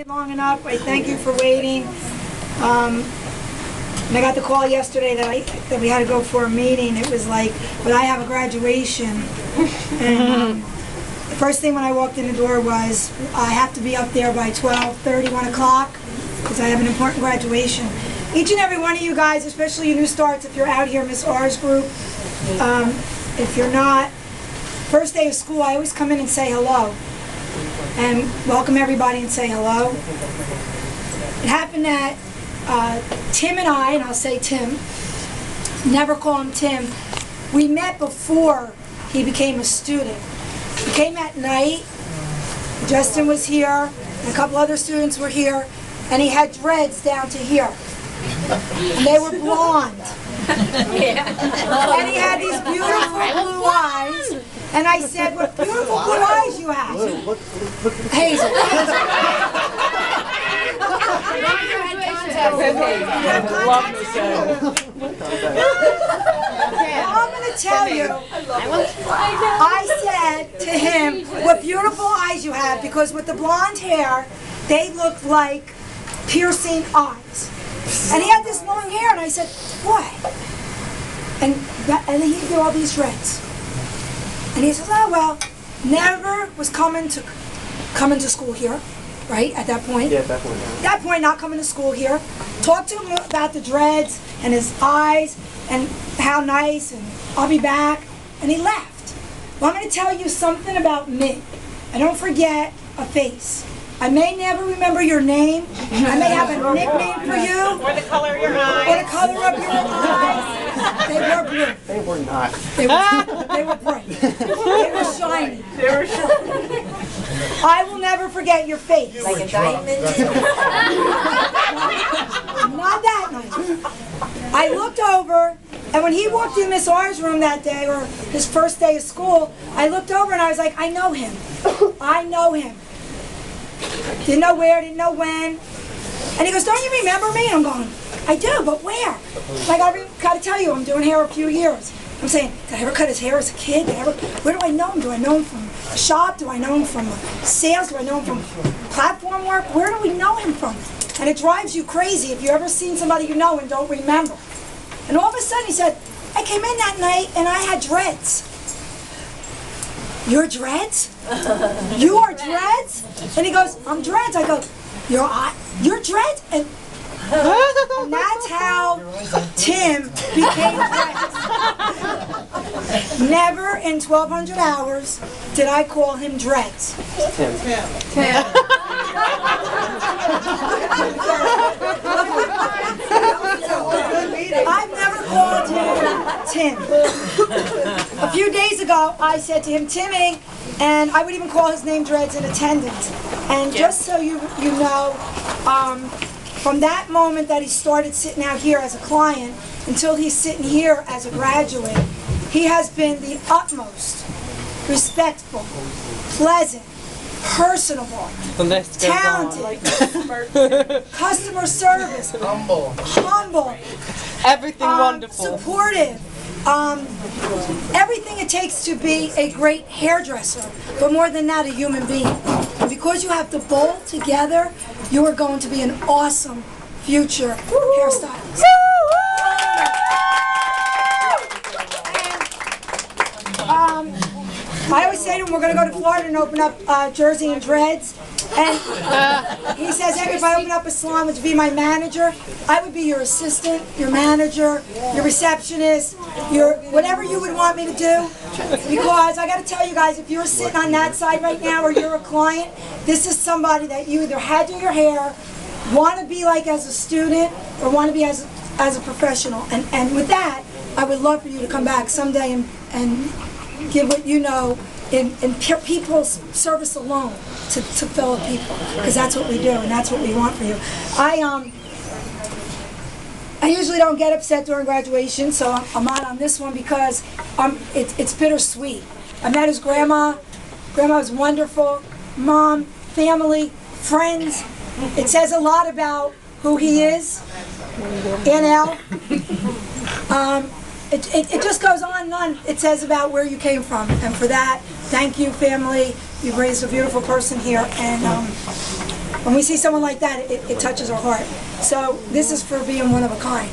Long enough. I thank you for waiting. And I got the call yesterday that we had to go for a meeting. It was like, but I have a graduation. And the first thing when I walked in the door was, I have to be up there by 12:30, 1 o'clock, because I have an important graduation. Each and every one of you guys, especially you new starts, if you're out here, Miss R's group, if you're not, first day of school, I always come in and say hello. And welcome everybody and say hello. It happened that Tim and I'll say Tim, never call him Tim, we met before he became a student. He came at night, Justin was here, and a couple other students were here, and he had dreads down to here. And they were blonde. And he had these beautiful blue eyes. And I said, what beautiful blue eyes you have. Hazel. I'm going to tell you, I said to him, what beautiful eyes you have, because with the blonde hair, they look like piercing eyes. And he had this long hair, and I said, what? And he did all these dreads. And he says, oh, well, never was coming to school here, right, at that point? Yeah, at that point. Yeah. At that point, not coming to school here. Talked to him about the dreads and his eyes and how nice, and I'll be back. And he left. Well, I'm going to tell you something about me. I don't forget a face. I may never remember your name. I may have a nickname for you. Or the color of your eyes. Or the color of your eyes. They were blue. They were not. They were bright. They were shiny. They were I will never forget your face. like a diamond. Not that nice. I looked over, and when he walked in Miss R's room that day, or his first day of school, I looked over and I was like, I know him. I know him. Didn't know where, didn't know when. And he goes, don't you remember me? And I'm going, I do, but where? Like, I gotta tell you, I'm doing hair a few years. I'm saying, did I ever cut his hair as a kid? Where do I know him? Do I know him from a shop? Do I know him from sales? Do I know him from platform work? Where do we know him from? And it drives you crazy if you ever seen somebody you know and don't remember. And all of a sudden he said, I came in that night and I had dreads. You're dreads? You are dreads? And he goes, I'm dreads. I go, you're dreads? And that's how Tim became dreads. Never in 1,200 hours did I call him dreads. Tim. I've never called him Tim. A few days ago, I said to him, Timmy, and I would even call his name Dreads in attendance. And just so you know, from that moment that he started sitting out here as a client until he's sitting here as a graduate, he has been the utmost respectful, pleasant, personable, talented, customer service, humble, Everything wonderful. supportive, everything it takes to be a great hairdresser, but more than that, a human being. And because you have the both together, you are going to be an awesome future hairstylist. I always say to him, we're going to go to Florida and open up Jersey and Dreads. And he says, hey, if I open up a salon, would you be my manager? I would be your assistant, your manager, your receptionist, your whatever you would want me to do. Because I got to tell you guys, if you're sitting on that side right now or you're a client, this is somebody that you either had to do your hair, want to be like as a student, or want to be as a professional. And with that, I would love for you to come back someday and give what you know in people's service alone to fellow people, because that's what we do and that's what we want for you. I usually don't get upset during graduation, so I'm out on this one because it's bittersweet. I met his grandma. Grandma was wonderful. Mom, family, friends. It says a lot about who he is. NL. It just goes on and on. It says about where you came from, and for that, thank you, family. You've raised a beautiful person here, and when we see someone like that, it touches our heart. So this is for being one of a kind.